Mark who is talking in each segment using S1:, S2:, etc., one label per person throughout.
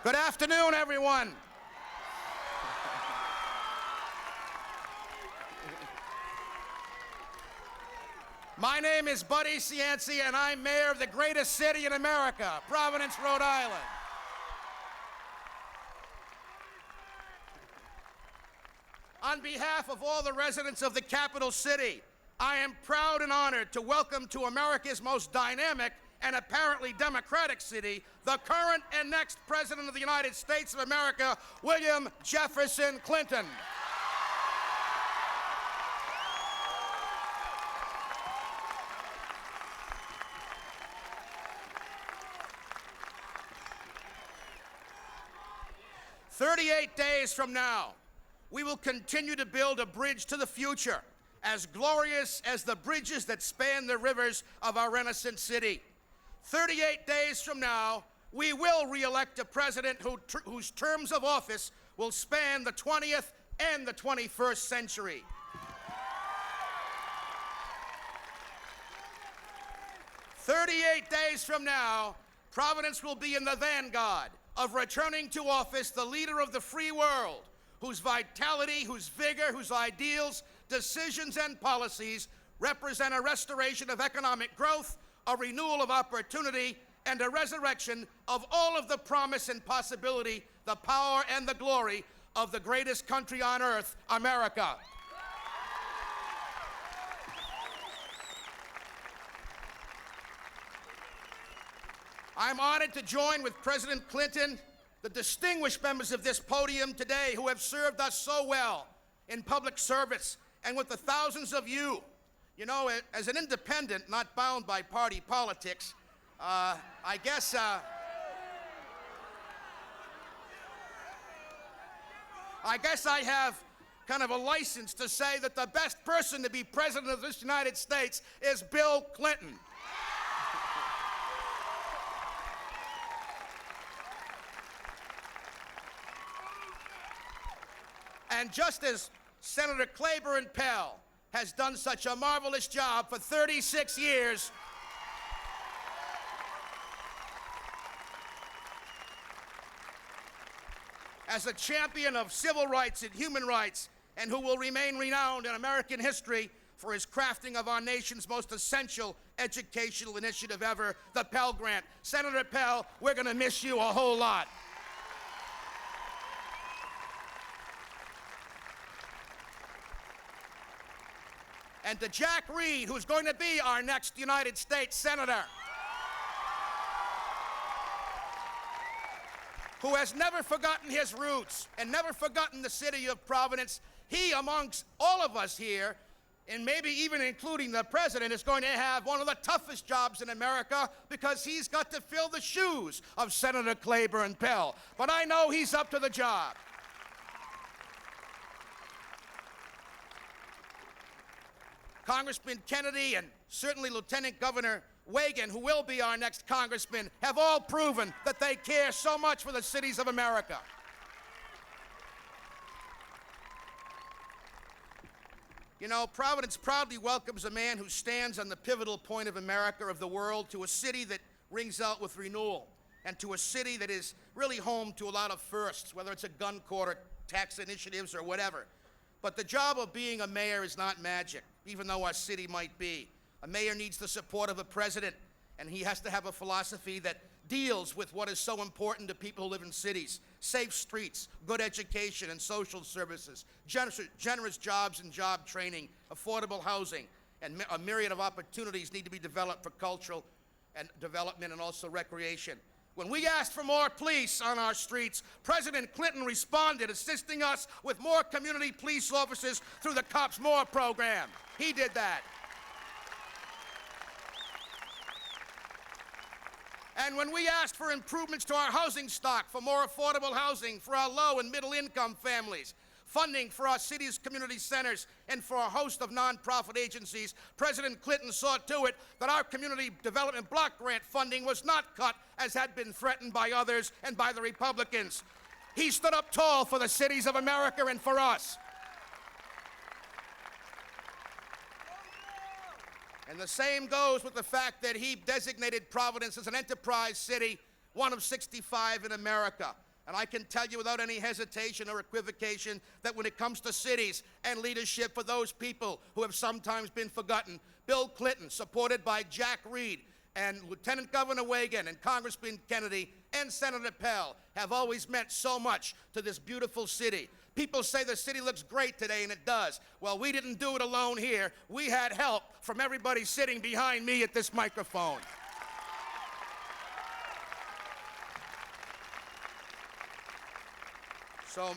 S1: Good afternoon, everyone. My name is Buddy Cianci, and I'm mayor of the greatest city in America, Providence, Rhode Island. On behalf of all the residents of the capital city, I am proud and honored to welcome to America's most dynamic and apparently democratic city, the current and next President of the United States of America, William Jefferson Clinton. "38 days from now, we will continue to build a bridge to the future, as glorious as the bridges that span the rivers of our Renaissance city. 38 days from now, we will re-elect a president whose terms of office will span the 20th and the 21st century. 38 days from now, Providence will be in the vanguard of returning to office the leader of the free world, whose vitality, whose vigor, whose ideals, decisions, and policies represent a restoration of economic growth, a renewal of opportunity, and a resurrection of all of the promise and possibility, the power and the glory of the greatest country on earth, America." I'm honored to join with President Clinton, the distinguished members of this podium today who have served us so well in public service, and with the thousands of you. You know, as an independent, not bound by party politics, I guess I have kind of a license to say that the best person to be president of this United States is Bill Clinton. And just as Senator Claiborne Pell has done such a marvelous job for 36 years, as a champion of civil rights and human rights, and who will remain renowned in American history for his crafting of our nation's most essential educational initiative ever, the Pell Grant. Senator Pell, we're going to miss you a whole lot. And to Jack Reed, who's going to be our next United States Senator, who has never forgotten his roots and never forgotten the city of Providence. He, amongst all of us here, and maybe even including the president, is going to have one of the toughest jobs in America, because he's got to fill the shoes of Senator Claiborne Pell. But I know he's up to the job. Congressman Kennedy and certainly Lieutenant Governor Wagan, who will be our next congressman, have all proven that they care so much for the cities of America. You know, Providence proudly welcomes a man who stands on the pivotal point of America, of the world, to a city that rings out with renewal, and to a city that is really home to a lot of firsts, whether it's a gun court or tax initiatives or whatever. But the job of being a mayor is not magic, even though our city might be. A mayor needs the support of a president, and he has to have a philosophy that deals with what is so important to people who live in cities: safe streets, good education and social services, generous jobs and job training, affordable housing, and a myriad of opportunities need to be developed for cultural and development and also recreation. When we asked for more police on our streets, President Clinton responded, assisting us with more community police officers through the Cops More program. He did that. And when we asked for improvements to our housing stock, for more affordable housing for our low and middle income families, funding for our city's community centers, and for a host of nonprofit agencies, President Clinton saw to it that our community development block grant funding was not cut, as had been threatened by others and by the Republicans. He stood up tall for the cities of America and for us. And the same goes with the fact that he designated Providence as an enterprise city, one of 65 in America. And I can tell you without any hesitation or equivocation that when it comes to cities and leadership for those people who have sometimes been forgotten, Bill Clinton, supported by Jack Reed and Lieutenant Governor Reagan and Congressman Kennedy and Senator Pell, have always meant so much to this beautiful city. People say the city looks great today, and it does. Well, we didn't do it alone here. We had help from everybody sitting behind me at this microphone. So,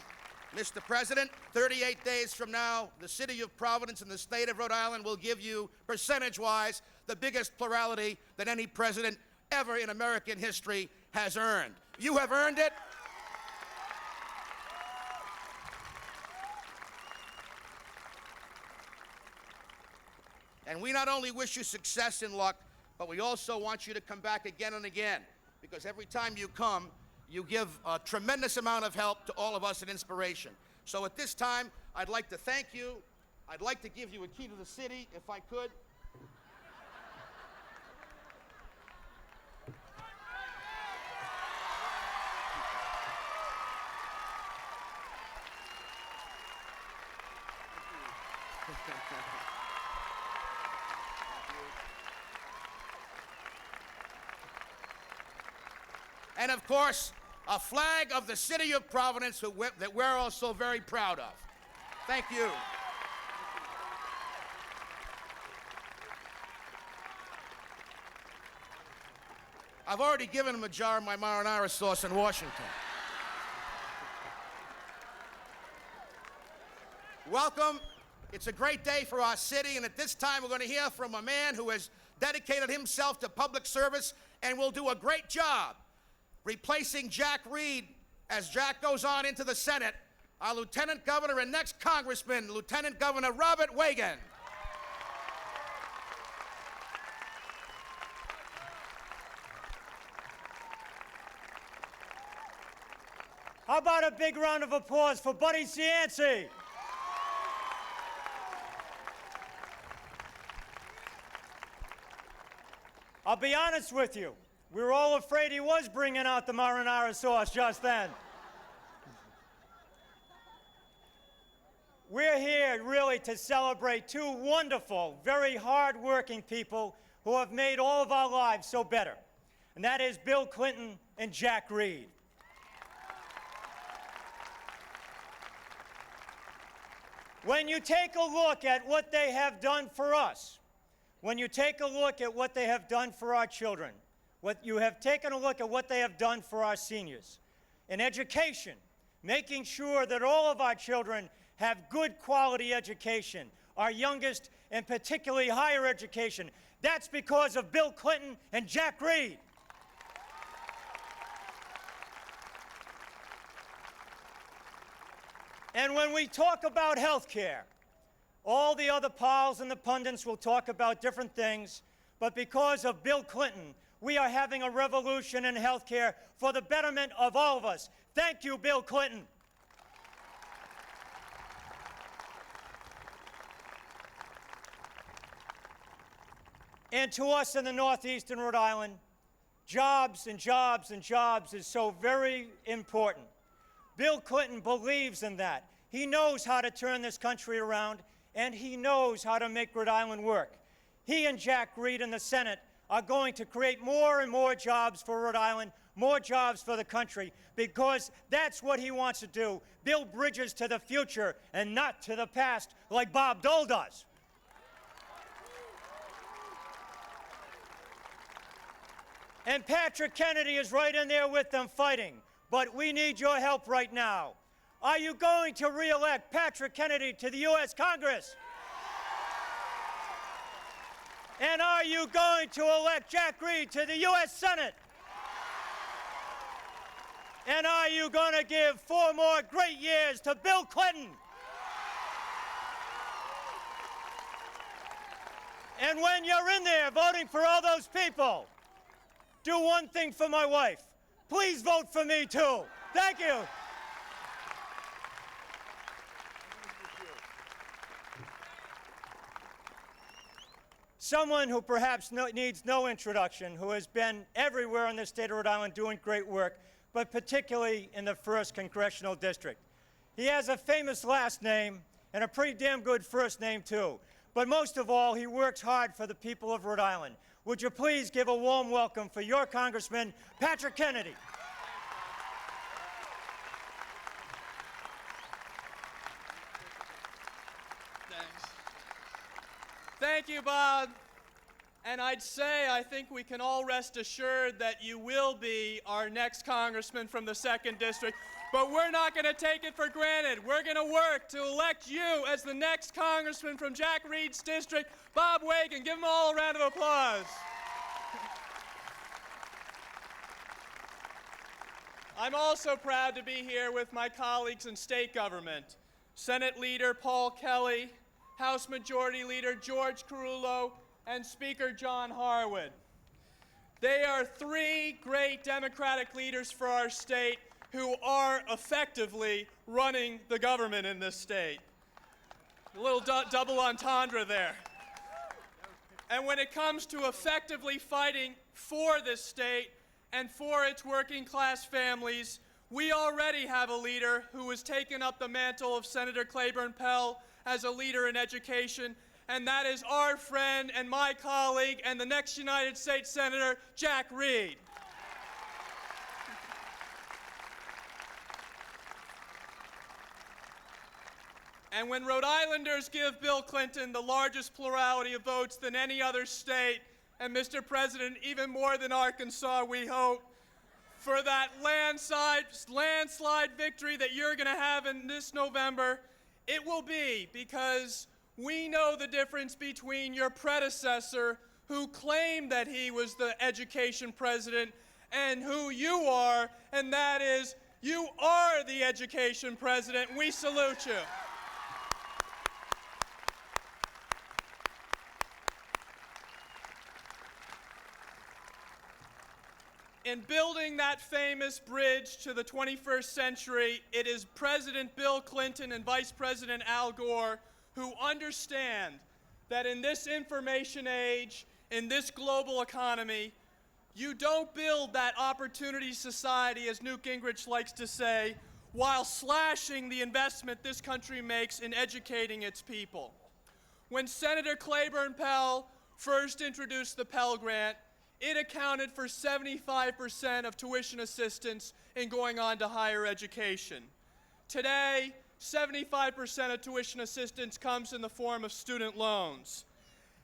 S1: Mr. President, 38 days from now, the city of Providence and the state of Rhode Island will give you, percentage-wise, the biggest plurality that any president ever in American history has earned. You have earned it. And we not only wish you success and luck, but we also want you to come back again and again, because every time you come, you give a tremendous amount of help to all of us and inspiration. So at this time, I'd like to thank you. I'd like to give you a key to the city, if I could. And of course, a flag of the city of Providence that we're all so very proud of. Thank you. I've already given him a jar of my marinara sauce in Washington. Welcome. It's a great day for our city, and at this time we're going to hear from a man who has dedicated himself to public service and will do a great job replacing Jack Reed as Jack goes on into the Senate, our Lieutenant Governor and next Congressman, Lieutenant Governor Robert Reagan.
S2: How about a big round of applause for Buddy Cianci? I'll be honest with you. We were all afraid he was bringing out the marinara sauce just then. We're here really to celebrate two wonderful, very hard-working people who have made all of our lives so better. And that is Bill Clinton and Jack Reed. When you take a look at what they have done for us, when you take a look at what they have done for our children, you have taken a look at what they have done for our seniors. In education, making sure that all of our children have good quality education, our youngest and particularly higher education. That's because of Bill Clinton and Jack Reed. And when we talk about health care, all the other pals and the pundits will talk about different things, but because of Bill Clinton, we are having a revolution in health care for the betterment of all of us. Thank you, Bill Clinton. And to us in the Northeast and Rhode Island, jobs and jobs and jobs is so very important. Bill Clinton believes in that. He knows how to turn this country around, and he knows how to make Rhode Island work. He and Jack Reed in the Senate are going to create more and more jobs for Rhode Island, more jobs for the country, because that's what he wants to do, build bridges to the future and not to the past like Bob Dole does. And Patrick Kennedy is right in there with them fighting, but we need your help right now. Are you going to re-elect Patrick Kennedy to the U.S. Congress? And are you going to elect Jack Reed to the U.S. Senate? And are you going to give 4 more great years to Bill Clinton? And when you're in there voting for all those people, do one thing for my wife. Please vote for me, too. Thank you. Someone who perhaps needs no introduction, who has been everywhere in the state of Rhode Island doing great work, but particularly in the 1st Congressional District. He has a famous last name and a pretty damn good first name, too. But most of all, he works hard for the people of Rhode Island. Would you please give a warm welcome for your Congressman, Patrick Kennedy.
S3: Thanks. Thank you, Bob. And I'd say I think we can all rest assured that you will be our next congressman from the 2nd District. But we're not going to take it for granted. We're going to work to elect you as the next congressman from Jack Reed's district, Bob Wagan. Give them all a round of applause. I'm also proud to be here with my colleagues in state government. Senate Leader Paul Kelly, House Majority Leader George Carullo, and Speaker John Harwood. They are 3 great Democratic leaders for our state who are effectively running the government in this state. A little double entendre there. And when it comes to effectively fighting for this state and for its working class families, we already have a leader who has taken up the mantle of Senator Claiborne Pell as a leader in education, and that is our friend and my colleague and the next United States Senator, Jack Reed. And when Rhode Islanders give Bill Clinton the largest plurality of votes than any other state, and Mr. President, even more than Arkansas, we hope, for that landslide victory that you're going to have in this November, it will be because we know the difference between your predecessor, who claimed that he was the education president, and who you are, and that is, you are the education president. We salute you. In building that famous bridge to the 21st century, it is President Bill Clinton and Vice President Al Gore who understand that in this information age, in this global economy, you don't build that opportunity society, as Newt Gingrich likes to say, while slashing the investment this country makes in educating its people. When Senator Claiborne Pell first introduced the Pell Grant, it accounted for 75% of tuition assistance in going on to higher education. Today, 75% of tuition assistance comes in the form of student loans.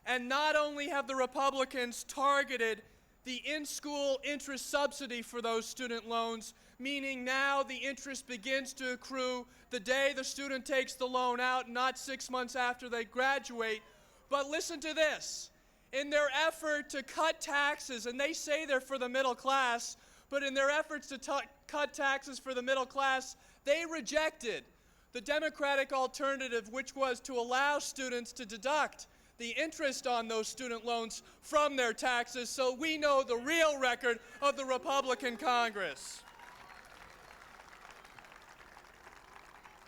S3: And not only have the Republicans targeted the in-school interest subsidy for those student loans, meaning now the interest begins to accrue the day the student takes the loan out, not 6 months after they graduate. But listen to this. In their effort to cut taxes, and they say they're for the middle class, but in their efforts to cut taxes for the middle class, they rejected the Democratic alternative, which was to allow students to deduct the interest on those student loans from their taxes, so we know the real record of the Republican Congress.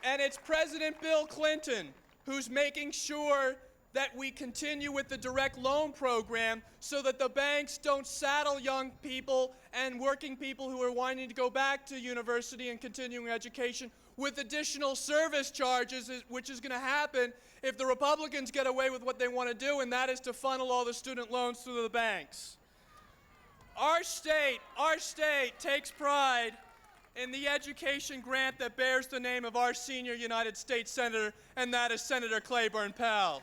S3: And it's President Bill Clinton who's making sure that we continue with the direct loan program so that the banks don't saddle young people and working people who are wanting to go back to university and continuing education with additional service charges, which is going to happen if the Republicans get away with what they want to do, and that is to funnel all the student loans through the banks. Our state takes pride in the education grant that bears the name of our senior United States Senator, and that is Senator Claiborne Pell.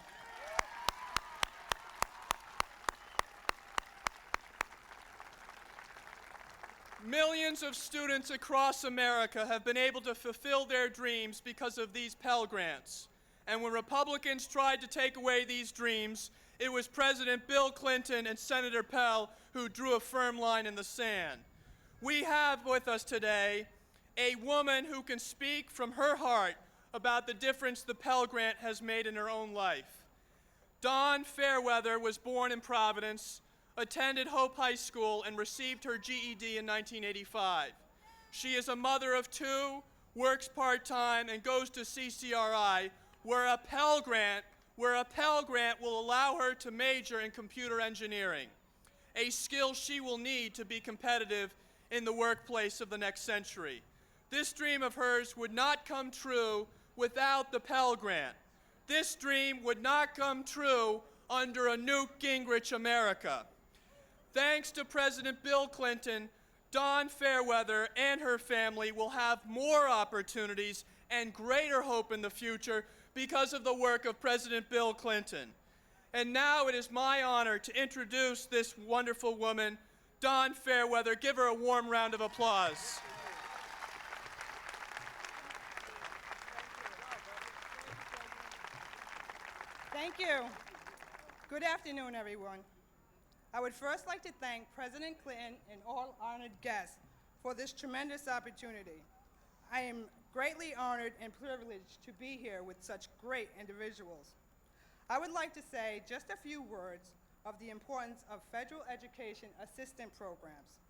S3: Millions of students across America have been able to fulfill their dreams because of these Pell Grants. And when Republicans tried to take away these dreams, it was President Bill Clinton and Senator Pell who drew a firm line in the sand. We have with us today a woman who can speak from her heart about the difference the Pell Grant has made in her own life. Dawn Fairweather was born in Providence, attended Hope High School, and received her GED in 1985. She is a mother of 2, works part-time, and goes to CCRI, where a Pell Grant will allow her to major in computer engineering, a skill she will need to be competitive in the workplace of the next century. This dream of hers would not come true without the Pell Grant. This dream would not come true under a Newt Gingrich America. Thanks to President Bill Clinton, Dawn Fairweather and her family will have more opportunities and greater hope in the future because of the work of President Bill Clinton. And now it is my honor to introduce this wonderful woman, Dawn Fairweather. Give her a warm round of applause.
S4: Thank you. Good afternoon, everyone. I would first like to thank President Clinton and all honored guests for this tremendous opportunity. I am greatly honored and privileged to be here with such great individuals. I would like to say just a few words of the importance of federal education assistance programs.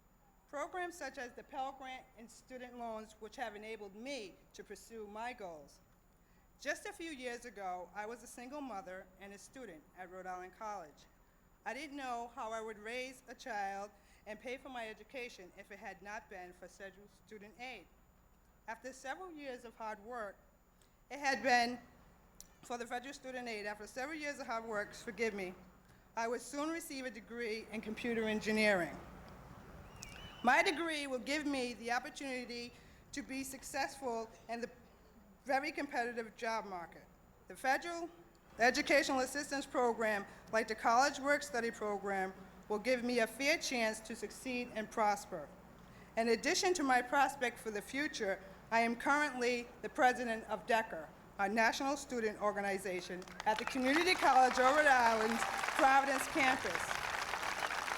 S4: Programs such as the Pell Grant and student loans, which have enabled me to pursue my goals. Just a few years ago, I was a single mother and a student at Rhode Island College. I didn't know how I would raise a child and pay for my education if it had not been for federal student aid. After several years of hard work, I would soon receive a degree in computer engineering. My degree will give me the opportunity to be successful in the very competitive job market. The federal educational assistance program, like the College Work-Study program, will give me a fair chance to succeed and prosper. In addition to my prospect for the future, I am currently the president of DECR, our national student organization at the Community College of Rhode Island's Providence campus.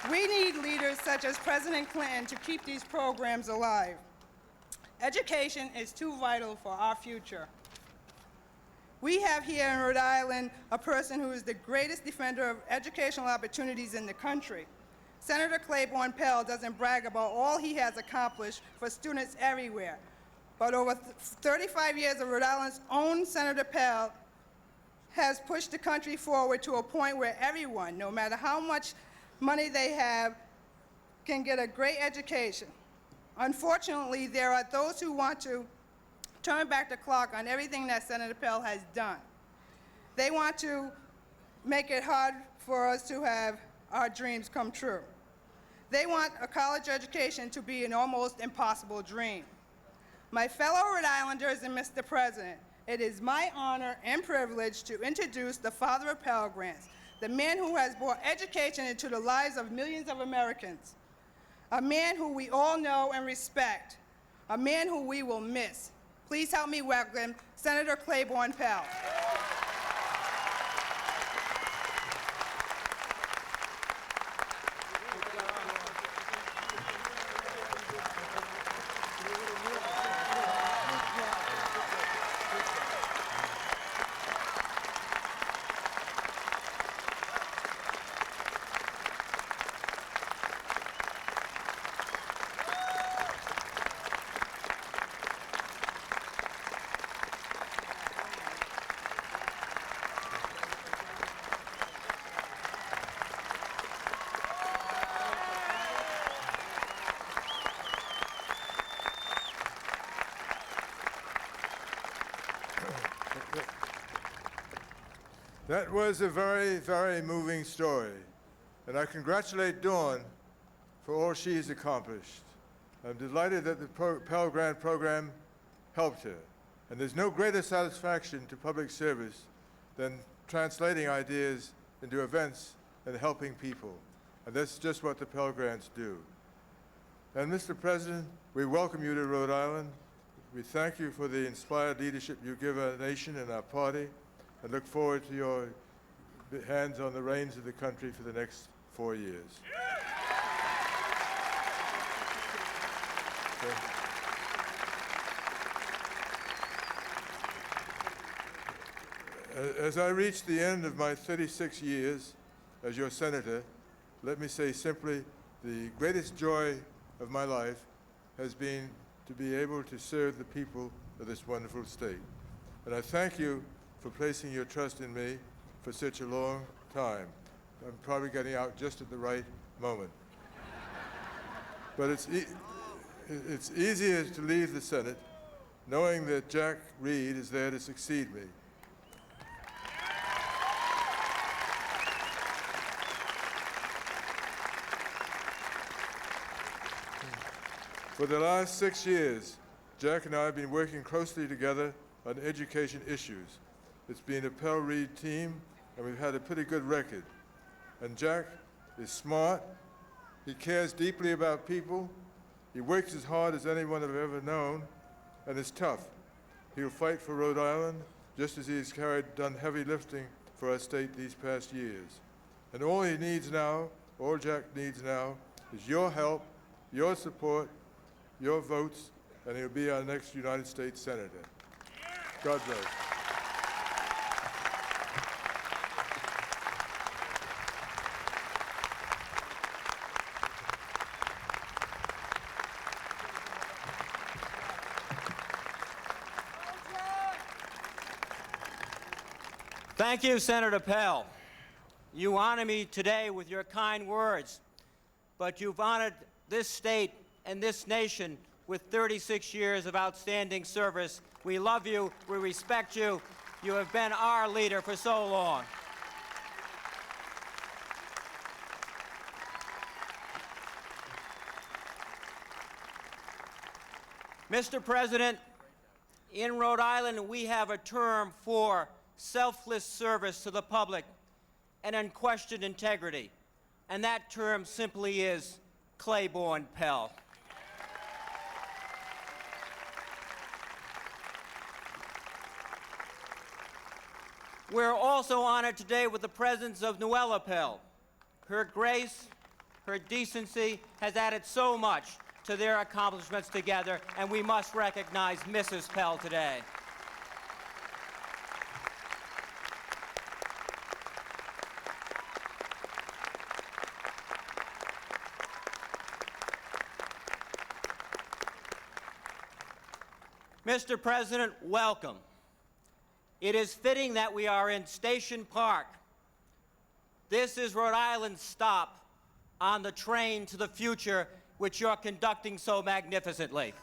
S4: We need leaders such as President Clinton to keep these programs alive. Education is too vital for our future. We have here in Rhode Island a person who is the greatest defender of educational opportunities in the country. Senator Claiborne Pell doesn't brag about all he has accomplished for students everywhere, but over 35 years of Rhode Island's own Senator Pell has pushed the country forward to a point where everyone, no matter how much money they have, can get a great education. Unfortunately, there are those who want to turn back the clock on everything that Senator Pell has done. They want to make it hard for us to have our dreams come true. They want a college education to be an almost impossible dream. My fellow Rhode Islanders and Mr. President, it is my honor and privilege to introduce the father of Pell Grants, the man who has brought education into the lives of millions of Americans, a man who we all know and respect, a man who we will miss. Please help me welcome Senator Claiborne Pell.
S5: That was a very, very moving story, and I congratulate Dawn for all she has accomplished. I'm delighted that the Pell Grant program helped her, and there's no greater satisfaction to public service than translating ideas into events and helping people, and that's just what the Pell Grants do. And Mr. President, we welcome you to Rhode Island. We thank you for the inspired leadership you give our nation and our party, and look forward to your hands on the reins of the country for the next 4 years. Okay. As I reach the end of my 36 years as your senator, let me say simply, the greatest joy of my life has been to be able to serve the people of this wonderful state. And I thank you for placing your trust in me for such a long time. I'm probably getting out just at the right moment. But it's easier to leave the Senate knowing that Jack Reed is there to succeed me. For the last 6 years, Jack and I have been working closely together on education issues. It's been a Pell Reed team, and we've had a pretty good record. And Jack is smart, he cares deeply about people, he works as hard as anyone I've ever known, and is tough. He'll fight for Rhode Island, just as he's done heavy lifting for our state these past years. And all he needs now, all Jack needs now, is your help, your support, your votes, and he'll be our next United States Senator. God bless.
S6: Thank you, Senator Pell. You honor me today with your kind words, but you've honored this state and this nation with 36 years of outstanding service. We love you, we respect you. You have been our leader for so long. Mr. President, in Rhode Island, we have a term for selfless service to the public and unquestioned integrity, and that term simply is Claiborne Pell. We're also honored today with the presence of Noella Pell. Her grace, her decency has added so much to their accomplishments together, and we must recognize Mrs. Pell today. Mr. President, welcome. It is fitting that we are in Station Park. This is Rhode Island's stop on the train to the future, which you're conducting so magnificently.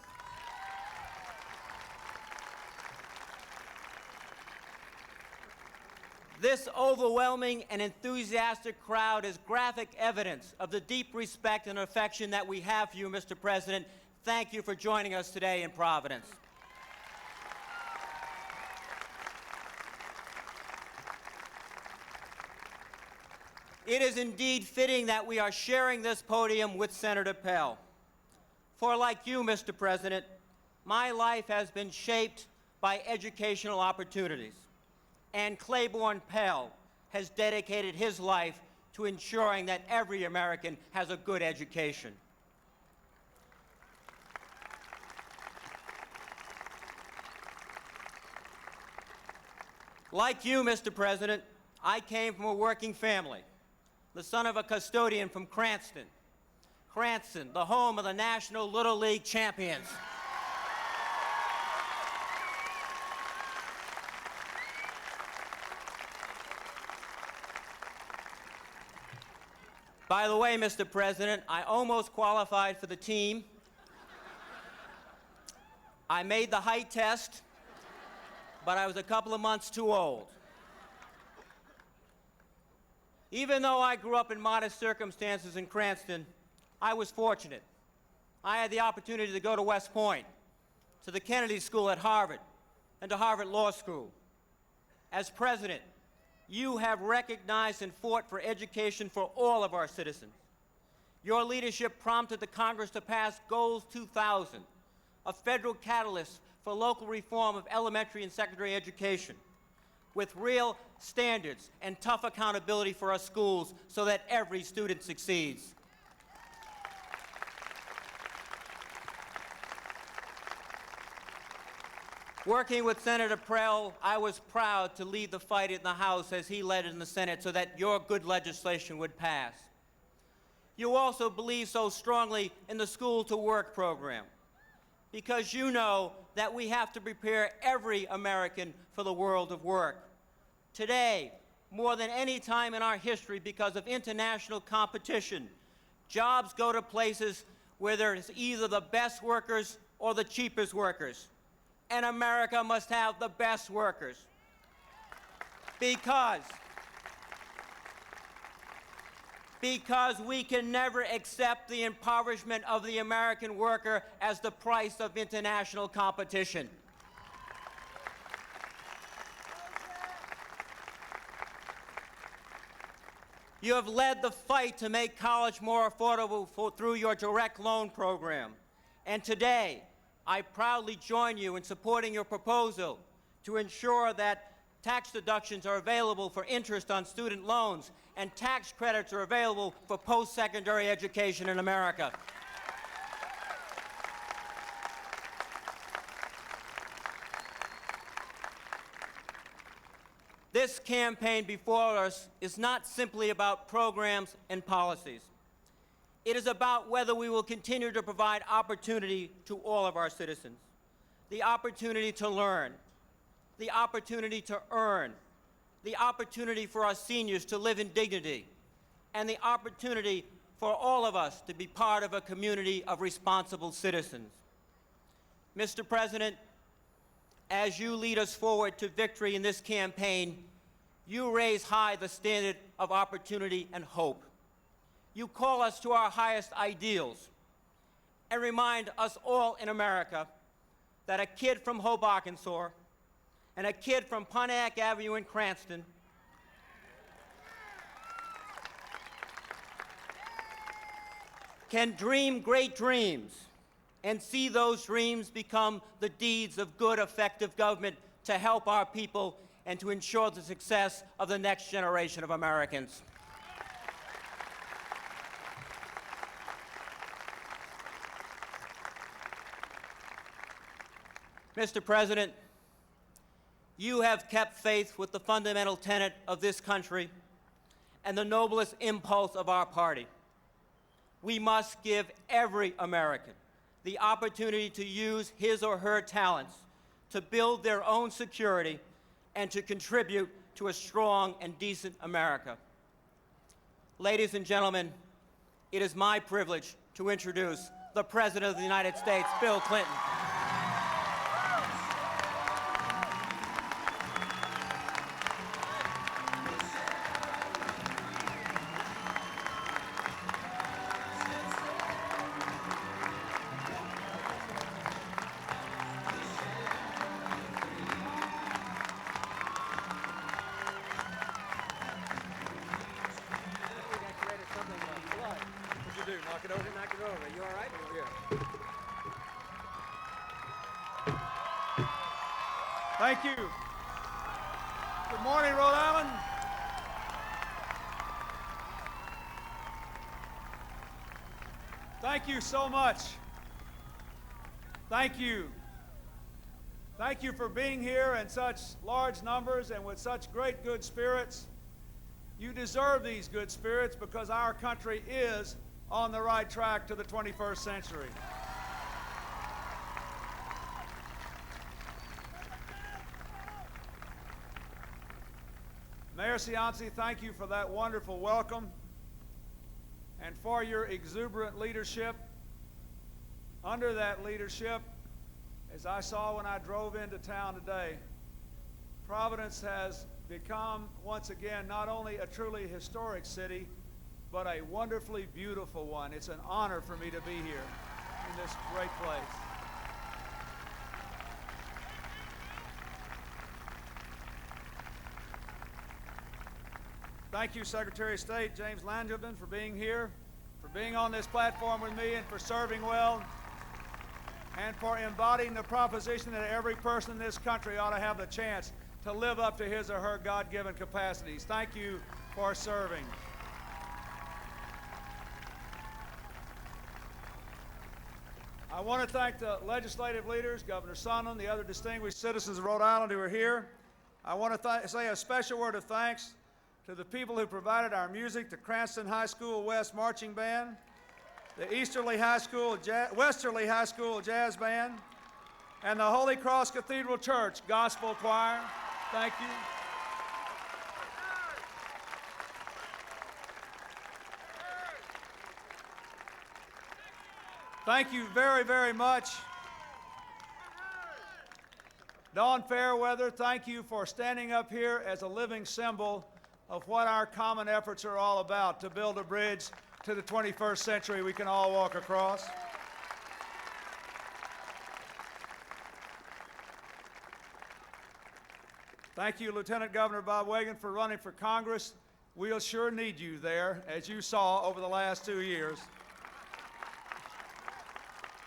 S6: This overwhelming and enthusiastic crowd is graphic evidence of the deep respect and affection that we have for you, Mr. President. Thank you for joining us today in Providence. It is indeed fitting that we are sharing this podium with Senator Pell. For like you, Mr. President, my life has been shaped by educational opportunities, and Claiborne Pell has dedicated his life to ensuring that every American has a good education. Like you, Mr. President, I came from a working family, the son of a custodian from Cranston. Cranston, the home of the National Little League champions. By the way, Mr. President, I almost qualified for the team. I made the height test, but I was a couple of months too old. Even though I grew up in modest circumstances in Cranston, I was fortunate. I had the opportunity to go to West Point, to the Kennedy School at Harvard, and to Harvard Law School. As president, you have recognized and fought for education for all of our citizens. Your leadership prompted the Congress to pass Goals 2000, a federal catalyst for local reform of elementary and secondary education, with real standards and tough accountability for our schools so that every student succeeds. Working with Senator Pell, I was proud to lead the fight in the House as he led it in the Senate so that your good legislation would pass. You also believe so strongly in the School to Work program, because you know that we have to prepare every American for the world of work. Today, more than any time in our history, because of international competition, jobs go to places where there is either the best workers or the cheapest workers. And America must have the best workers. Because we can never accept the impoverishment of the American worker as the price of international competition. You have led the fight to make college more affordable through your direct loan program. And today, I proudly join you in supporting your proposal to ensure that tax deductions are available for interest on student loans and tax credits are available for post-secondary education in America. This campaign before us is not simply about programs and policies. It is about whether we will continue to provide opportunity to all of our citizens, the opportunity to learn, the opportunity to earn, the opportunity for our seniors to live in dignity, and the opportunity for all of us to be part of a community of responsible citizens. Mr. President, as you lead us forward to victory in this campaign, you raise high the standard of opportunity and hope. You call us to our highest ideals and remind us all in America that a kid from Hope, Arkansas, and a kid from Pontiac Avenue in Cranston can dream great dreams and see those dreams become the deeds of good, effective government to help our people and to ensure the success of the next generation of Americans. Mr. President, you have kept faith with the fundamental tenet of this country and the noblest impulse of our party. We must give every American the opportunity to use his or her talents to build their own security and to contribute to a strong and decent America. Ladies and gentlemen, it is my privilege to introduce the President of the United States, Bill Clinton.
S7: Thank you. Good morning, Rhode Island. Thank you so much. Thank you. Thank you for being here in such large numbers and with such great good spirits. You deserve these good spirits because our country is on the right track to the 21st century. Mayor Cianci, thank you for that wonderful welcome and for your exuberant leadership. Under that leadership, as I saw when I drove into town today, Providence has become, once again, not only a truly historic city, but a wonderfully beautiful one. It's an honor for me to be here in this great place. Thank you, Secretary of State James Langevin, for being here, for being on this platform with me, and for serving well, and for embodying the proposition that every person in this country ought to have the chance to live up to his or her God-given capacities. Thank you for serving. I want to thank the legislative leaders, Governor Sondland, the other distinguished citizens of Rhode Island who are here. I want to say a special word of thanks to the people who provided our music, the Cranston High School West Marching Band, the Westerly High School Jazz Band, and the Holy Cross Cathedral Church Gospel Choir. Thank you. Thank you very, very much. Dawn Fairweather, thank you for standing up here as a living symbol of what our common efforts are all about, to build a bridge to the 21st century we can all walk across. Thank you, Lieutenant Governor Bob Wagan, for running for Congress. We'll sure need you there, as you saw over the last 2 years.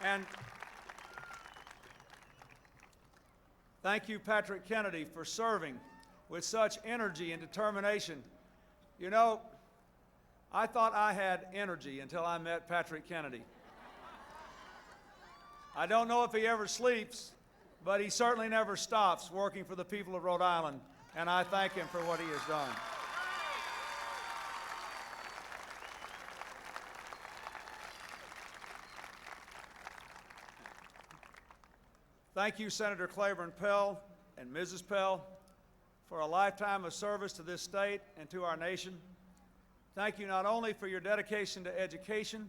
S7: And thank you, Patrick Kennedy, for serving with such energy and determination. You know, I thought I had energy until I met Patrick Kennedy. I don't know if he ever sleeps, but he certainly never stops working for the people of Rhode Island, and I thank him for what he has done. Thank you, Senator Claiborne Pell and Mrs. Pell, for a lifetime of service to this state and to our nation. Thank you not only for your dedication to education,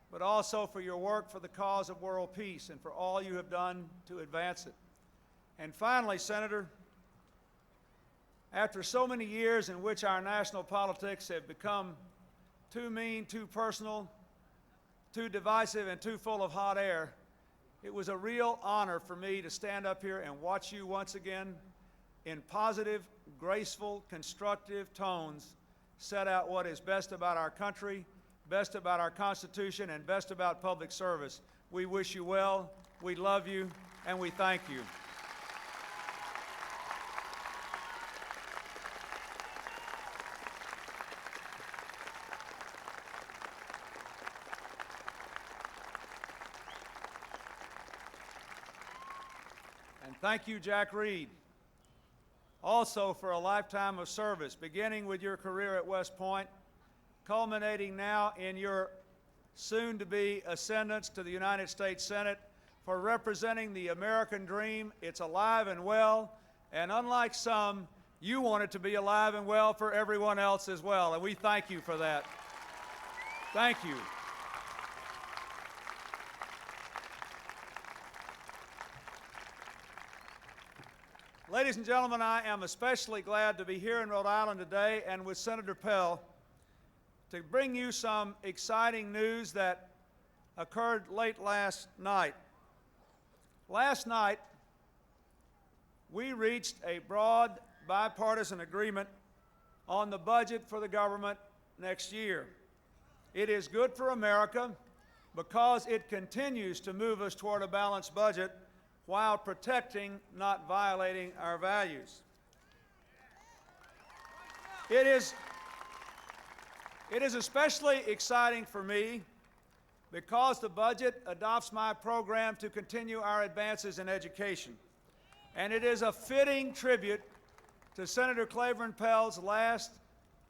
S7: but also for your work for the cause of world peace and for all you have done to advance it. And finally, Senator, after so many years in which our national politics have become too mean, too personal, too divisive, and too full of hot air, it was a real honor for me to stand up here and watch you once again in positive, graceful, constructive tones set out what is best about our country, best about our Constitution, and best about public service. We wish you well, we love you, and we thank you. And thank you, Jack Reed, also for a lifetime of service, beginning with your career at West Point, culminating now in your soon-to-be ascendance to the United States Senate, for representing the American dream. It's alive and well, and unlike some, you want it to be alive and well for everyone else as well, and we thank you for that. Thank you. Ladies and gentlemen, I am especially glad to be here in Rhode Island today and with Senator Pell to bring you some exciting news that occurred late last night. Last night, we reached a broad bipartisan agreement on the budget for the government next year. It is good for America because it continues to move us toward a balanced budget while protecting, not violating, our values. It is especially exciting for me because the budget adopts my program to continue our advances in education. And it is a fitting tribute to Senator Claiborne Pell's last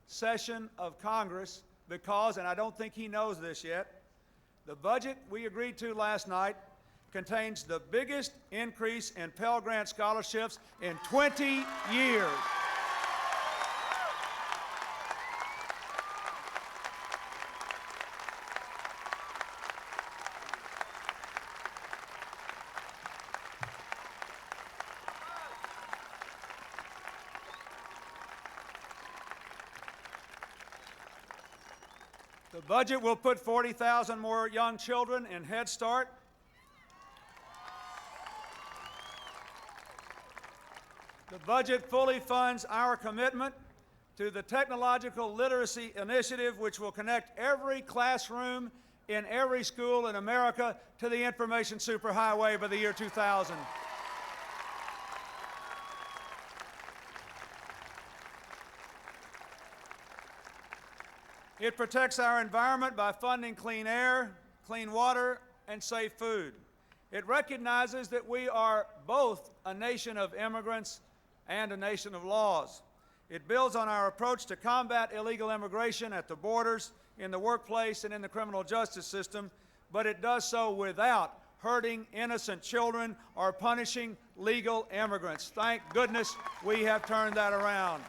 S7: session of Congress because, and I don't think he knows this yet, the budget we agreed to last night contains the biggest increase in Pell Grant scholarships in 20 years. The budget will put 40,000 more young children in Head Start. The budget fully funds our commitment to the Technological Literacy Initiative, which will connect every classroom in every school in America to the information superhighway by the year 2000. It protects our environment by funding clean air, clean water, and safe food. It recognizes that we are both a nation of immigrants and a nation of laws. It builds on our approach to combat illegal immigration at the borders, in the workplace, and in the criminal justice system, but it does so without hurting innocent children or punishing legal immigrants. Thank goodness we have turned that around.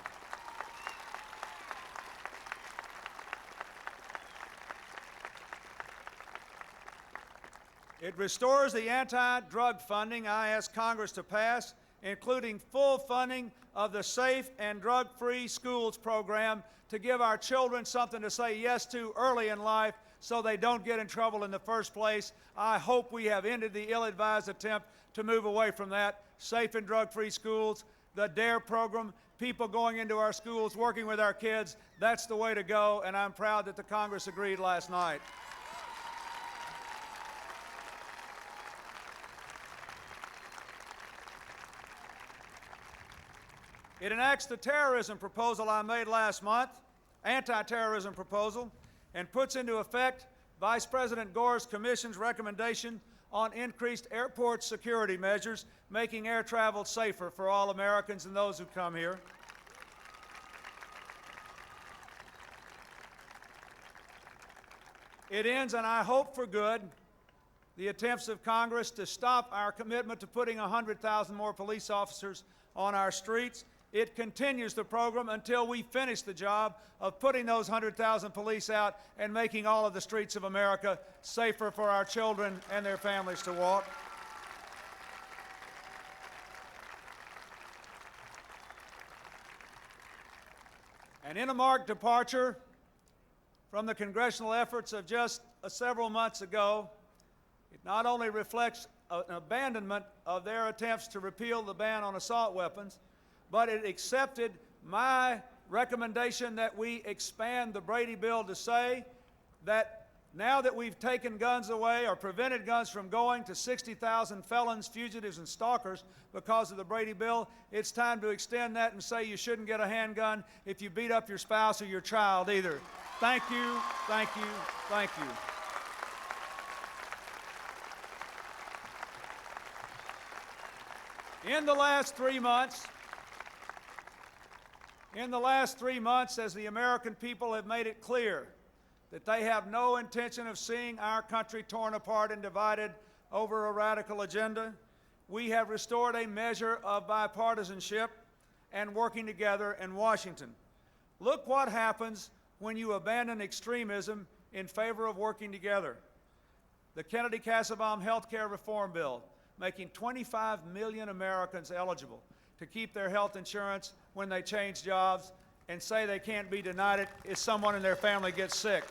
S7: It restores the anti-drug funding I asked Congress to pass, including full funding of the Safe and Drug-Free Schools program to give our children something to say yes to early in life so they don't get in trouble in the first place. I hope we have ended the ill-advised attempt to move away from that. Safe and drug-free schools, the DARE program, people going into our schools, working with our kids, that's the way to go, and I'm proud that the Congress agreed last night. It enacts the terrorism proposal I made last month, anti-terrorism proposal, and puts into effect Vice President Gore's Commission's recommendation on increased airport security measures, making air travel safer for all Americans and those who come here. It ends, and I hope for good, the attempts of Congress to stop our commitment to putting 100,000 more police officers on our streets. It continues the program until we finish the job of putting those 100,000 police out and making all of the streets of America safer for our children and their families to walk. And in a marked departure from the congressional efforts of just several months ago, it not only reflects an abandonment of their attempts to repeal the ban on assault weapons, but it accepted my recommendation that we expand the Brady bill to say that now that we've taken guns away or prevented guns from going to 60,000 felons, fugitives, and stalkers because of the Brady bill, it's time to extend that and say you shouldn't get a handgun if you beat up your spouse or your child either. Thank you, thank you, thank you. In the last 3 months, as the American people have made it clear that they have no intention of seeing our country torn apart and divided over a radical agenda, we have restored a measure of bipartisanship and working together in Washington. Look what happens when you abandon extremism in favor of working together. The Kennedy-Kassebaum health care reform bill, making 25 million Americans eligible to keep their health insurance when they change jobs and say they can't be denied it if someone in their family gets sick.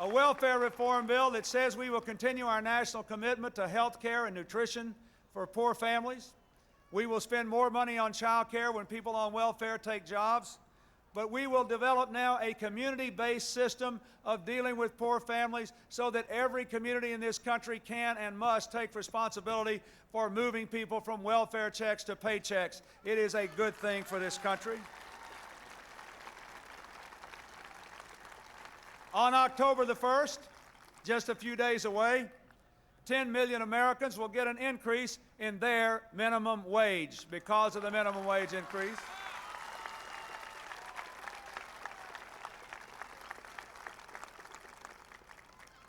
S7: A welfare reform bill that says we will continue our national commitment to health care and nutrition for poor families. We will spend more money on child care when people on welfare take jobs. But we will develop now a community-based system of dealing with poor families so that every community in this country can and must take responsibility for moving people from welfare checks to paychecks. It is a good thing for this country. On October the 1st, just a few days away, 10 million Americans will get an increase in their minimum wage because of the minimum wage increase.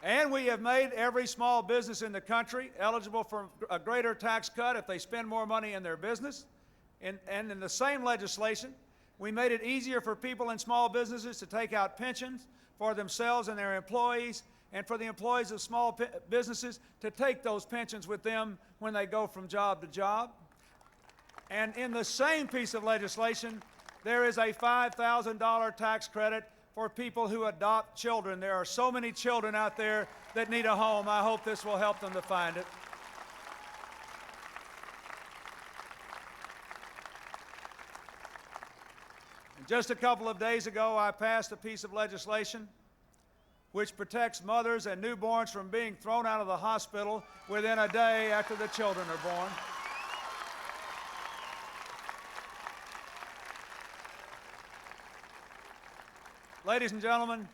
S7: And we have made every small business in the country eligible for a greater tax cut if they spend more money in their business. And in the same legislation, we made it easier for people in small businesses to take out pensions for themselves and their employees, and for the employees of small businesses to take those pensions with them when they go from job to job. And in the same piece of legislation, there is a $5,000 tax credit for people who adopt children. There are so many children out there that need a home. I hope this will help them to find it. And just a couple of days ago, I passed a piece of legislation which protects mothers and newborns from being thrown out of the hospital within a day after the children are born. Ladies and gentlemen,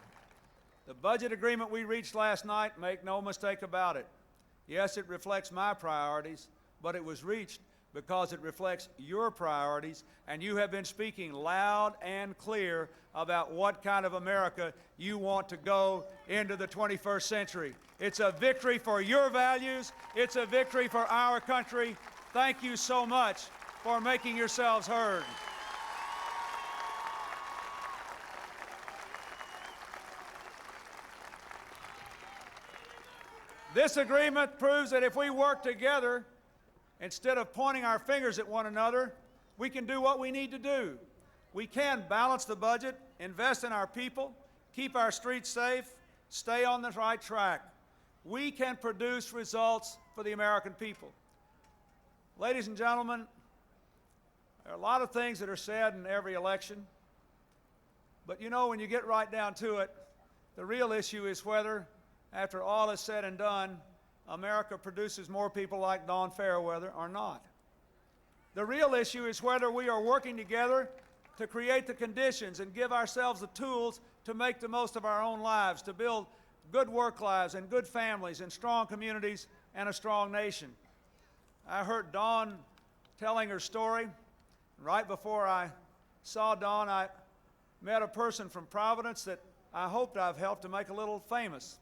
S7: the budget agreement we reached last night, make no mistake about it. Yes, it reflects my priorities, but it was reached because it reflects your priorities, and you have been speaking loud and clear about what kind of America you want to go into the 21st century. It's a victory for your values. It's a victory for our country. Thank you so much for making yourselves heard. This agreement proves that if we work together, instead of pointing our fingers at one another, we can do what we need to do. We can balance the budget, invest in our people, keep our streets safe, stay on the right track. We can produce results for the American people. Ladies and gentlemen, there are a lot of things that are said in every election, but you know, when you get right down to it, the real issue is whether, after all is said and done, America produces more people like Dawn Fairweather or not. The real issue is whether we are working together to create the conditions and give ourselves the tools to make the most of our own lives, to build good work lives and good families and strong communities and a strong nation. I heard Dawn telling her story. Right before I saw Dawn, I met a person from Providence that I hoped I've helped to make a little famous.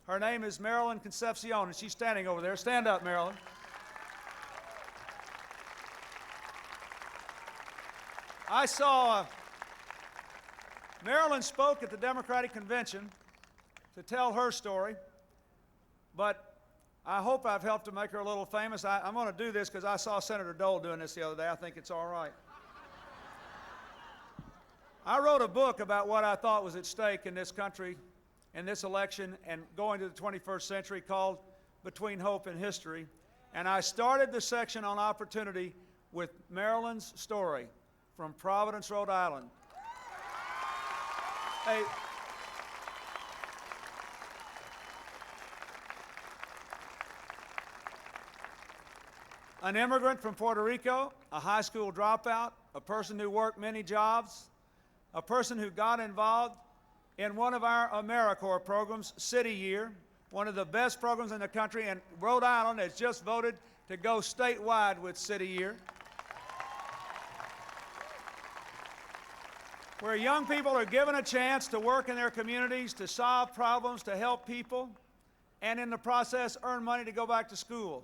S7: Her name is Marilyn Concepcion, and she's standing over there. Stand up, Marilyn. I saw Marilyn spoke at the Democratic Convention to tell her story, but I hope I've helped to make her a little famous. I'm going to do this because I saw Senator Dole doing this the other day. I think it's all right. I wrote a book about what I thought was at stake in this country, in this election, and going to the 21st century, called Between Hope and History. And I started the section on opportunity with Marilyn's story from Providence, Rhode Island. Hey, an immigrant from Puerto Rico, a high school dropout, a person who worked many jobs, a person who got involved in one of our AmeriCorps programs, City Year, one of the best programs in the country, and Rhode Island has just voted to go statewide with City Year, where young people are given a chance to work in their communities, to solve problems, to help people, and in the process earn money to go back to school.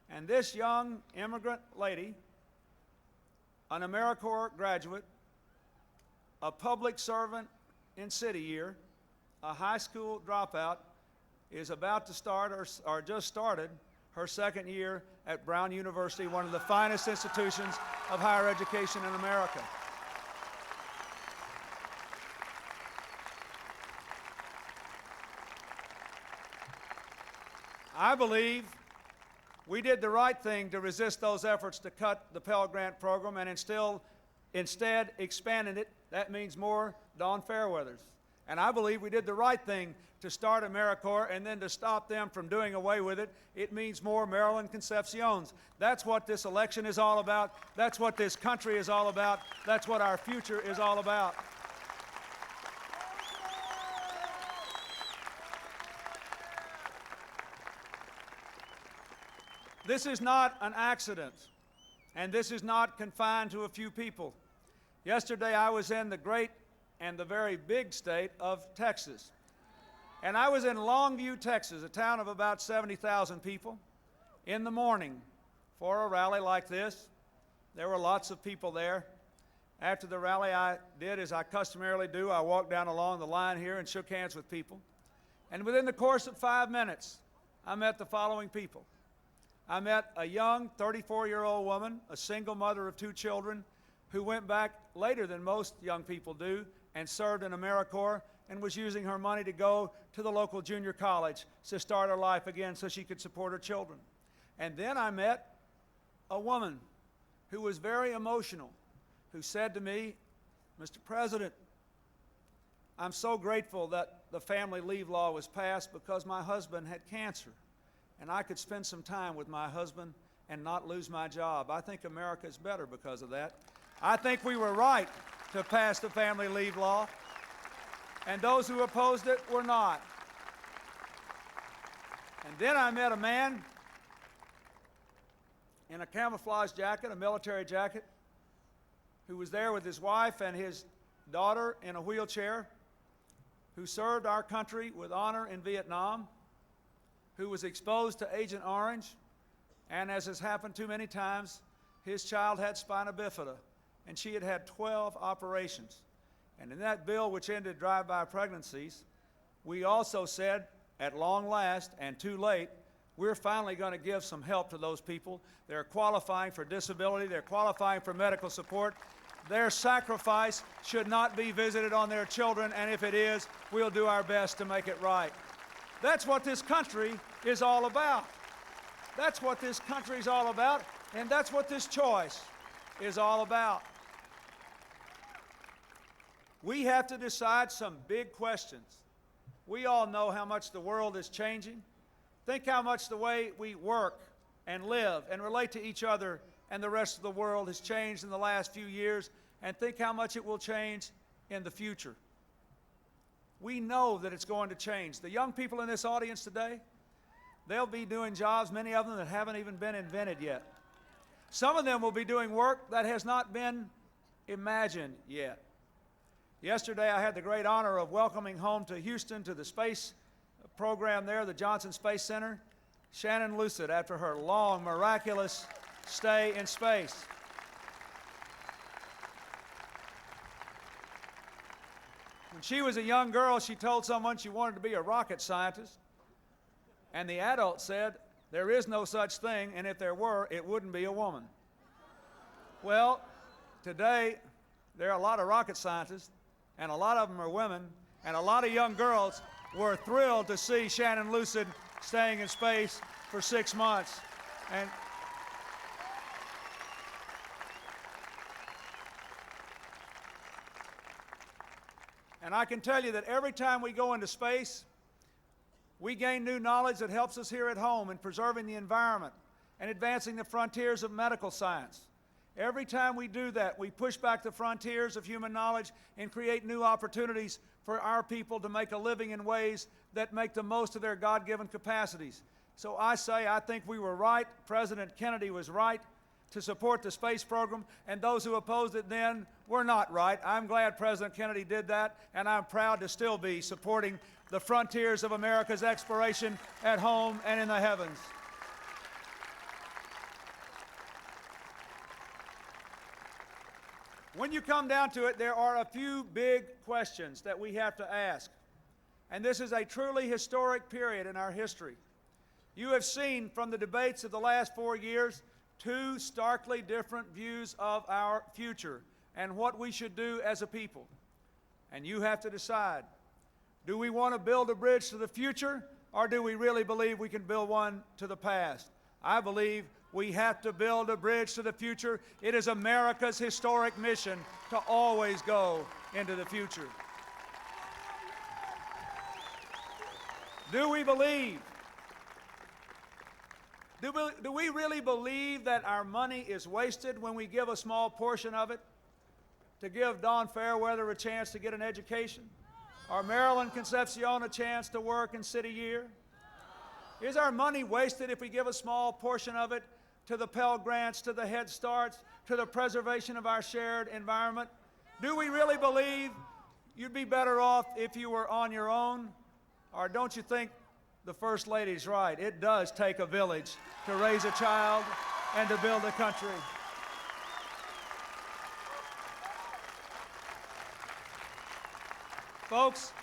S7: And this young immigrant lady, an AmeriCorps graduate, a public servant in City Year, a high school dropout, is about to start or just started her second year at Brown University, one of the finest institutions of higher education in America. I believe we did the right thing to resist those efforts to cut the Pell Grant program and instead expanded it. That means more Dawn Fairweathers. And I believe we did the right thing to start AmeriCorps and then to stop them from doing away with it. It means more Marilyn Concepcions. That's what this election is all about. That's what this country is all about. That's what our future is all about. This is not an accident, and this is not confined to a few people. Yesterday I was in the great and the very big state of Texas. And I was in Longview, Texas, a town of about 70,000 people, in the morning for a rally like this. There were lots of people there. After the rally, I did as I customarily do. I walked down along the line here and shook hands with people. And within the course of 5 minutes, I met the following people. I met a young 34-year-old woman, a single mother of 2 children, who went back later than most young people do and served in AmeriCorps and was using her money to go to the local junior college to start her life again so she could support her children. And then I met a woman who was very emotional, who said to me, "Mr. President, I'm so grateful that the family leave law was passed because my husband had cancer, and I could spend some time with my husband and not lose my job. I think America is better because of that. I think we were right to pass the family leave law, and those who opposed it were not." And then I met a man in a camouflage jacket, a military jacket, who was there with his wife and his daughter in a wheelchair, who served our country with honor in Vietnam, who was exposed to Agent Orange, and as has happened too many times, his child had spina bifida, and she had had 12 operations. And in that bill which ended drive-by pregnancies, we also said at long last and too late, we're finally going to give some help to those people. They're qualifying for disability. They're qualifying for medical support. Their sacrifice should not be visited on their children, and if it is, we'll do our best to make it right. That's what this country is all about. That's what this country is all about, and that's what this choice is all about. We have to decide some big questions. We all know how much the world is changing. Think how much the way we work and live and relate to each other and the rest of the world has changed in the last few years, and think how much it will change in the future. We know that it's going to change. The young people in this audience today, they'll be doing jobs, many of them that haven't even been invented yet. Some of them will be doing work that has not been imagined yet. Yesterday, I had the great honor of welcoming home to Houston to the space program there, the Johnson Space Center, Shannon Lucid, after her long, miraculous stay in space. When she was a young girl, she told someone she wanted to be a rocket scientist, and the adult said, there is no such thing, and if there were, it wouldn't be a woman. Well, today, there are a lot of rocket scientists, and a lot of them are women, and a lot of young girls were thrilled to see Shannon Lucid staying in space for 6 months. And I can tell you that every time we go into space, we gain new knowledge that helps us here at home in preserving the environment and advancing the frontiers of medical science. Every time we do that, we push back the frontiers of human knowledge and create new opportunities for our people to make a living in ways that make the most of their God-given capacities. So I say, I think we were right. President Kennedy was right to support the space program, and those who opposed it then were not right. I'm glad President Kennedy did that, and I'm proud to still be supporting the frontiers of America's exploration at home and in the heavens. When you come down to it, there are a few big questions that we have to ask. And this is a truly historic period in our history. You have seen from the debates of the last 4 years two starkly different views of our future and what we should do as a people. And you have to decide, do we want to build a bridge to the future, or do we really believe we can build one to the past? I believe we have to build a bridge to the future. It is America's historic mission to always go into the future. Do we believe? Do we really believe that our money is wasted when we give a small portion of it to give Dawn Fairweather a chance to get an education, or Marilyn Concepcion a chance to work in City Year? Is our money wasted if we give a small portion of it to the Pell Grants, to the Head Starts, to the preservation of our shared environment? Do we really believe you'd be better off if you were on your own? Or don't you think the First Lady's right? It does take a village to raise a child and to build a country. Folks,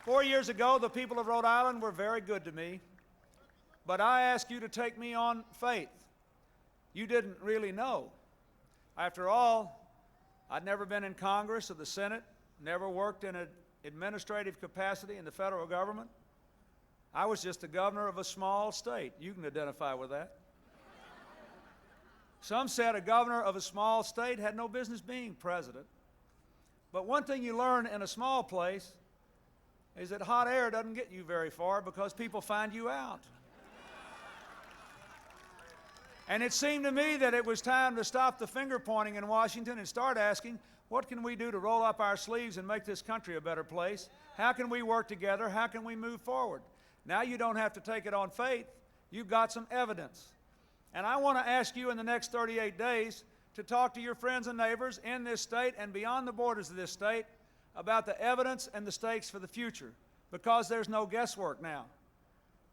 S7: 4 years ago, the people of Rhode Island were very good to me. But I ask you to take me on faith. You didn't really know. After all, I'd never been in Congress or the Senate, never worked in an administrative capacity in the federal government. I was just the governor of a small state. You can identify with that. Some said a governor of a small state had no business being president. But one thing you learn in a small place is that hot air doesn't get you very far because people find you out. And it seemed to me that it was time to stop the finger pointing in Washington and start asking, what can we do to roll up our sleeves and make this country a better place? How can we work together? How can we move forward? Now you don't have to take it on faith. You've got some evidence. And I want to ask you in the next 38 days to talk to your friends and neighbors in this state and beyond the borders of this state about the evidence and the stakes for the future, because there's no guesswork now.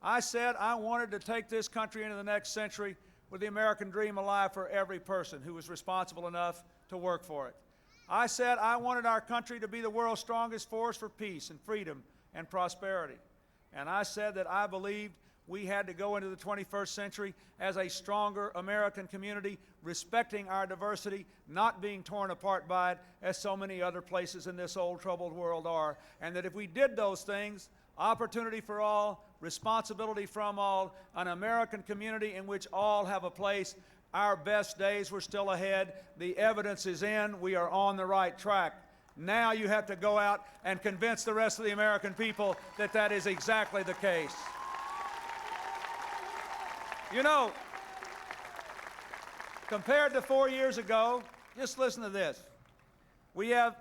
S7: I said I wanted to take this country into the next century with the American dream alive for every person who was responsible enough to work for it. I said I wanted our country to be the world's strongest force for peace and freedom and prosperity. And I said that I believed we had to go into the 21st century as a stronger American community, respecting our diversity, not being torn apart by it as so many other places in this old troubled world are. And that if we did those things, opportunity for all, responsibility from all, an American community in which all have a place, our best days were still ahead. The evidence is in. We are on the right track. Now you have to go out and convince the rest of the American people that that is exactly the case. You know, compared to 4 years ago, just listen to this. We have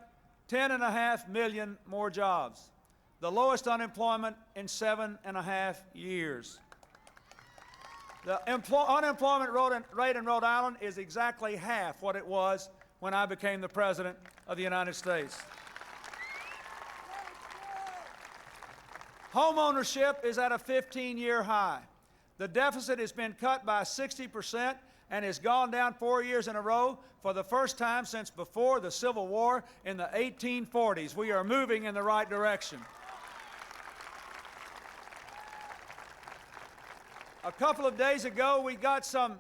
S7: 10.5 million more jobs, the lowest unemployment in 7.5 years. The unemployment rate in Rhode Island is exactly half what it was when I became the President of the United States. Home ownership is at a 15-year high. The deficit has been cut by 60% and has gone down 4 years in a row for the first time since before the Civil War in the 1840s. We are moving in the right direction. A couple of days ago, we got some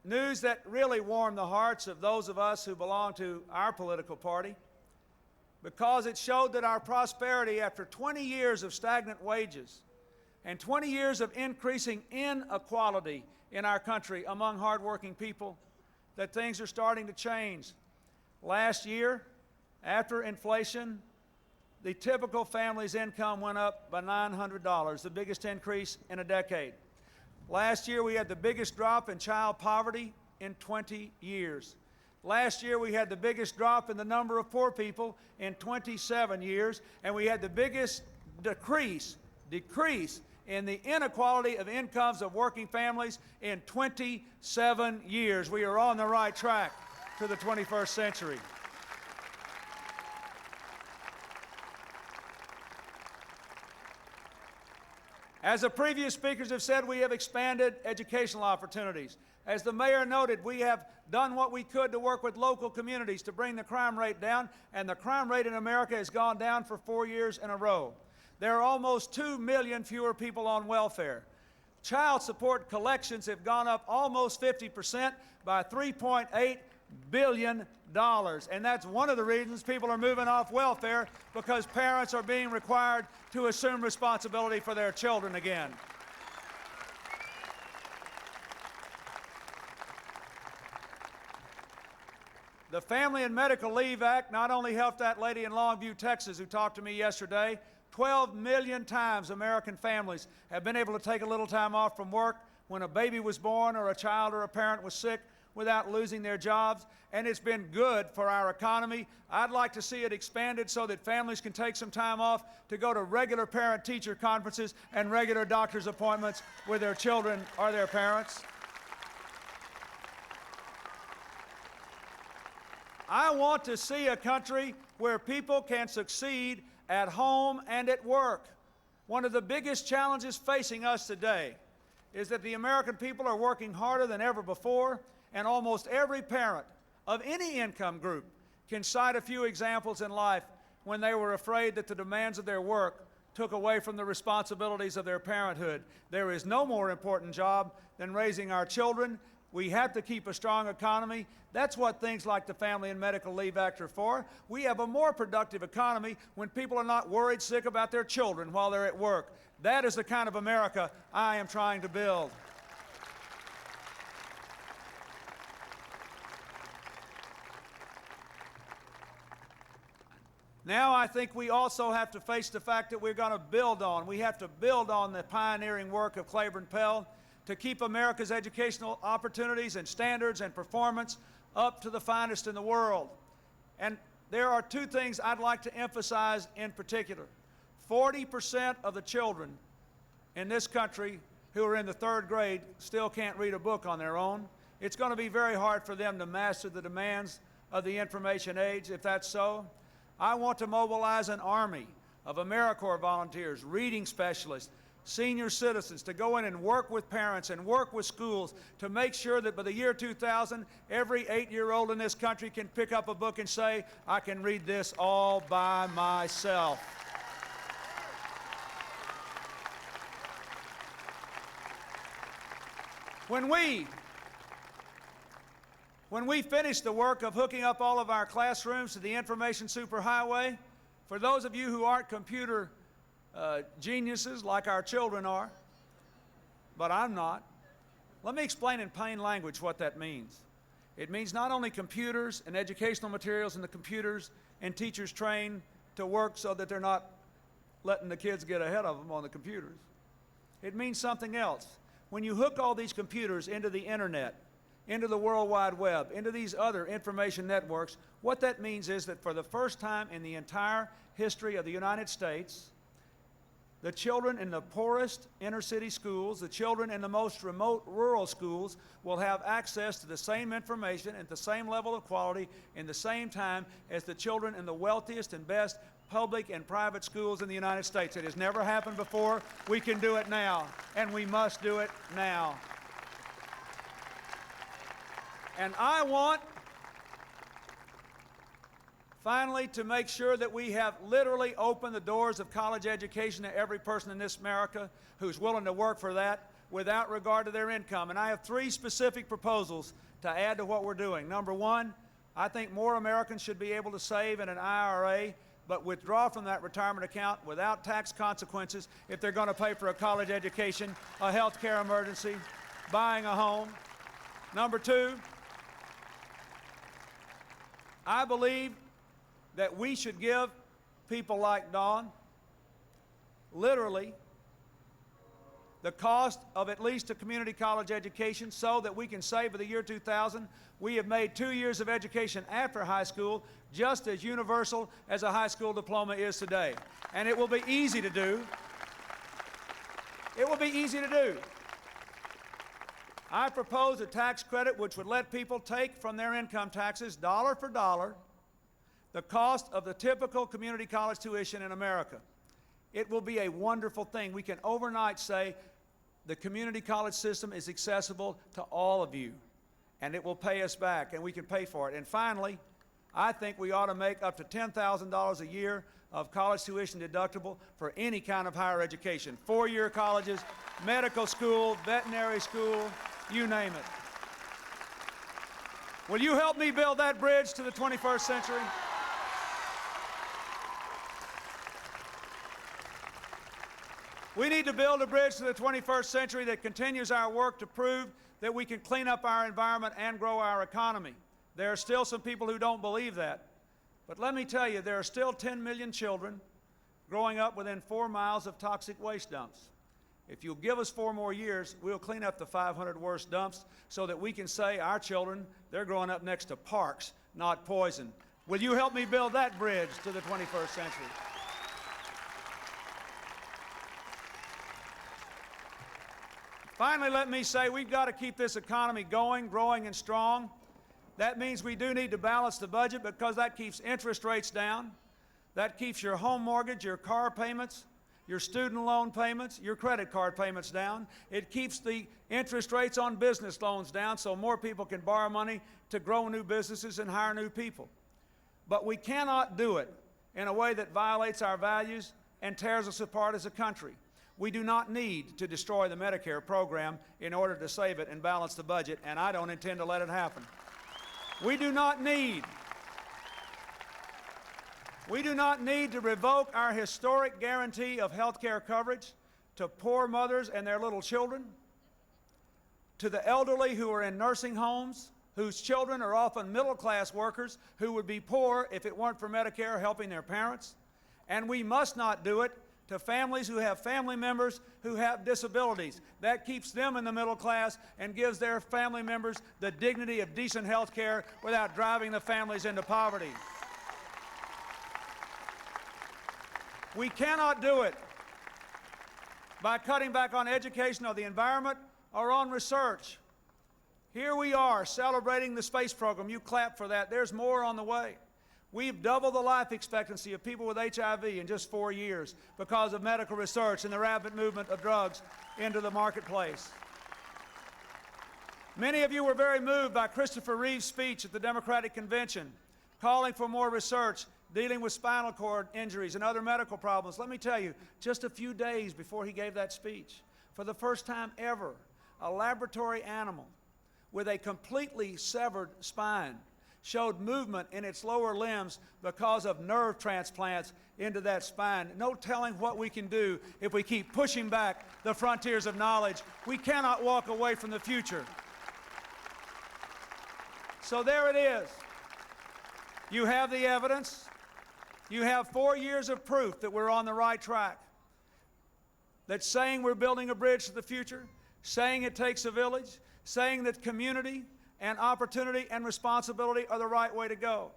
S7: news that really warmed the hearts of those of us who belong to our political party, because it showed that our prosperity, after 20 years of stagnant wages and 20 years of increasing inequality in our country among hardworking people, that things are starting to change. Last year, after inflation, the typical family's income went up by $900, the biggest increase in a decade. Last year, we had the biggest drop in child poverty in 20 years. Last year, we had the biggest drop in the number of poor people in 27 years, and we had the biggest decrease in the inequality of incomes of working families in 27 years. We are on the right track to the 21st century. As the previous speakers have said, we have expanded educational opportunities. As the mayor noted, we have done what we could to work with local communities to bring the crime rate down, and the crime rate in America has gone down for 4 years in a row. There are almost 2 million fewer people on welfare. Child support collections have gone up almost 50% by $3.8 billion. And that's one of the reasons people are moving off welfare, because parents are being required to assume responsibility for their children again. The Family and Medical Leave Act not only helped that lady in Longview, Texas, who talked to me yesterday. 12 million times American families have been able to take a little time off from work when a baby was born or a child or a parent was sick without losing their jobs, and it's been good for our economy. I'd like to see it expanded so that families can take some time off to go to regular parent-teacher conferences and regular doctor's appointments with their children or their parents. I want to see a country where people can succeed at home and at work. One of the biggest challenges facing us today is that the American people are working harder than ever before, and almost every parent of any income group can cite a few examples in life when they were afraid that the demands of their work took away from the responsibilities of their parenthood. There is no more important job than raising our children. We have to keep a strong economy. That's what things like the Family and Medical Leave Act are for. We have a more productive economy when people are not worried sick about their children while they're at work. That is the kind of America I am trying to build. Now I think we also have to face the fact that we have to build on the pioneering work of Claiborne Pell to keep America's educational opportunities and standards and performance up to the finest in the world. And there are two things I'd like to emphasize in particular. 40% of the children in this country who are in the 3rd grade still can't read a book on their own. It's going to be very hard for them to master the demands of the information age if that's so. I want to mobilize an army of AmeriCorps volunteers, reading specialists, senior citizens to go in and work with parents and work with schools to make sure that by the year 2000, every 8-year-old in this country can pick up a book and say, I can read this all by myself. When we finish the work of hooking up all of our classrooms to the information superhighway, for those of you who aren't computer geniuses like our children are, but I'm not, let me explain in plain language what that means. It means not only computers and educational materials in the computers and teachers trained to work so that they're not letting the kids get ahead of them on the computers. It means something else. When you hook all these computers into the internet, into the World Wide Web, into these other information networks, what that means is that for the first time in the entire history of the United States, the children in the poorest inner city schools, the children in the most remote rural schools will have access to the same information at the same level of quality in the same time as the children in the wealthiest and best public and private schools in the United States. It has never happened before. We can do it now, and we must do it now. And I want, finally, to make sure that we have literally opened the doors of college education to every person in this America who's willing to work for that without regard to their income. And I have 3 specific proposals to add to what we're doing. Number 1, I think more Americans should be able to save in an IRA but withdraw from that retirement account without tax consequences if they're going to pay for a college education, a health care emergency, buying a home. Number 2, I believe that we should give people like Dawn literally the cost of at least a community college education so that we can say for the year 2000 we have made 2 years of education after high school just as universal as a high school diploma is today. And it will be easy to do. It will be easy to do. I propose a tax credit which would let people take from their income taxes, dollar for dollar, the cost of the typical community college tuition in America. It will be a wonderful thing. We can overnight say the community college system is accessible to all of you, and it will pay us back, and we can pay for it. And finally, I think we ought to make up to $10,000 a year of college tuition deductible for any kind of higher education. 4-year colleges, medical school, veterinary school, you name it. Will you help me build that bridge to the 21st century? We need to build a bridge to the 21st century that continues our work to prove that we can clean up our environment and grow our economy. There are still some people who don't believe that. But let me tell you, there are still 10 million children growing up within 4 miles of toxic waste dumps. If you'll give us 4 more years, we'll clean up the 500 worst dumps so that we can say our children, they're growing up next to parks, not poison. Will you help me build that bridge to the 21st century? Finally, let me say we've got to keep this economy going, growing, and strong. That means we do need to balance the budget because that keeps interest rates down. That keeps your home mortgage, your car payments, your student loan payments, your credit card payments down. It keeps the interest rates on business loans down so more people can borrow money to grow new businesses and hire new people. But we cannot do it in a way that violates our values and tears us apart as a country. We do not need to destroy the Medicare program in order to save it and balance the budget, and I don't intend to let it happen. We do not need to revoke our historic guarantee of health care coverage to poor mothers and their little children, to the elderly who are in nursing homes, whose children are often middle-class workers who would be poor if it weren't for Medicare helping their parents. And we must not do it to families who have family members who have disabilities. That keeps them in the middle class and gives their family members the dignity of decent health care without driving the families into poverty. We cannot do it by cutting back on education or the environment or on research. Here we are celebrating the space program. You clap for that. There's more on the way. We've doubled the life expectancy of people with HIV in just 4 years because of medical research and the rapid movement of drugs into the marketplace. Many of you were very moved by Christopher Reeve's speech at the Democratic Convention, calling for more research, dealing with spinal cord injuries and other medical problems. Let me tell you, just a few days before he gave that speech, for the first time ever, a laboratory animal with a completely severed spine showed movement in its lower limbs because of nerve transplants into that spine. No telling what we can do if we keep pushing back the frontiers of knowledge. We cannot walk away from the future. So there it is. You have the evidence. You have 4 years of proof that we're on the right track. That saying we're building a bridge to the future, saying it takes a village, saying that community and opportunity and responsibility are the right way to go.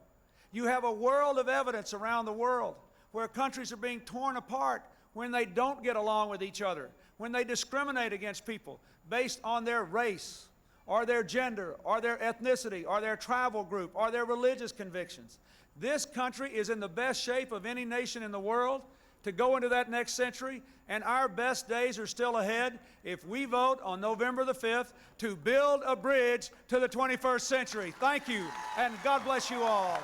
S7: You have a world of evidence around the world where countries are being torn apart when they don't get along with each other, when they discriminate against people based on their race, or their gender, or their ethnicity, or their tribal group, or their religious convictions. This country is in the best shape of any nation in the world to go into that next century, and our best days are still ahead if we vote on November the 5th to build a bridge to the 21st century. Thank you, and God bless you all.